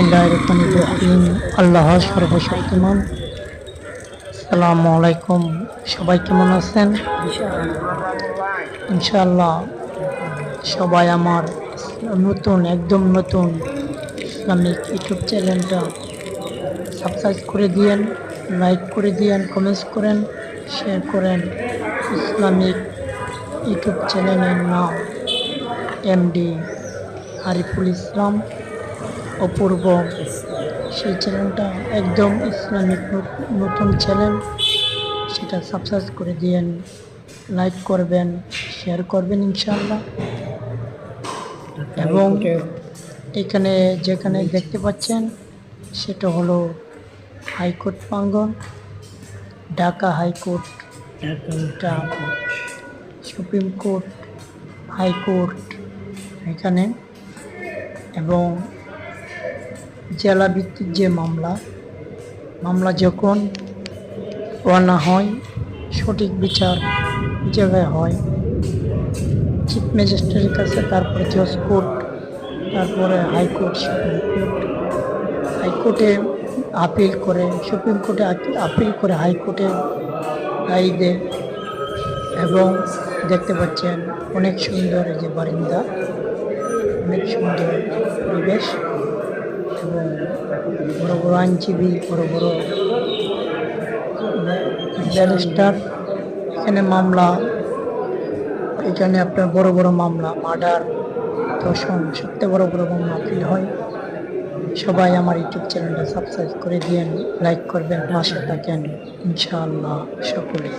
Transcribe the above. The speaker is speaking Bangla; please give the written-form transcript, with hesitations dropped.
বিসমিল্লাহির রহমানির রহিম। আল্লাহ সর্বশক্তিমান। আসসালামু আলাইকুম। সবাই কেমন আছেন? ইনশাআল্লাহ সবাই আমার একদম নতুন ইসলামিক ইউটিউব চ্যানেলটা সাবস্ক্রাইব করে দিয়েন, লাইক করে দিয়েন, কমেন্টস করেন, শেয়ার করেন। ইসলামিক ইউটিউব চ্যানেলের নাম এমডি আরিফুল ইসলাম অপূর্ব। সেই চ্যানেলটা একদম ইসলামিক নতুন চ্যানেল, সেটা সাবস্ক্রাইব করে দিয়েন, লাইক করবেন, শেয়ার করবেন ইনশাআল্লাহ। এবং এখানে যেখানে দেখতে পাচ্ছেন সেটা হলো হাইকোর্ট প্রাঙ্গণ, Dhaka high court, supreme court, high court এখানে। এবং জেলা ভিত্তিক যে মামলা যখন আনা হয়, সঠিক বিচার জায়গায় হয়, চিফ ম্যাজিস্ট্রেটের কাছে, তারপরে জজ কোর্ট, তারপরে হাইকোর্ট, সুপ্রিম কোর্ট। হাইকোর্টে আপিল করে, সুপ্রিম কোর্টে আপিল করে, হাইকোর্টে রায় দেয়। এবং দেখতে পাচ্ছেন অনেক সুন্দর এই যে বারিন্দা, অনেক সুন্দর পরিবেশ। এবং বড় বড় আইনজীবী, বড় বড় ব্যারিস্টার এখানে মামলা, এখানে আপনার বড় বড় মামলা, মার্ডার, ধর্ষণ, সবচেয়ে বড় বড় মামলা আপিল হয়। সবাই আমার ইউটিউব চ্যানেলটা সাবস্ক্রাইব করে দিয়েন, লাইক করবেন, পাশে থাকেন ইনশাআল্লাহ সকলে।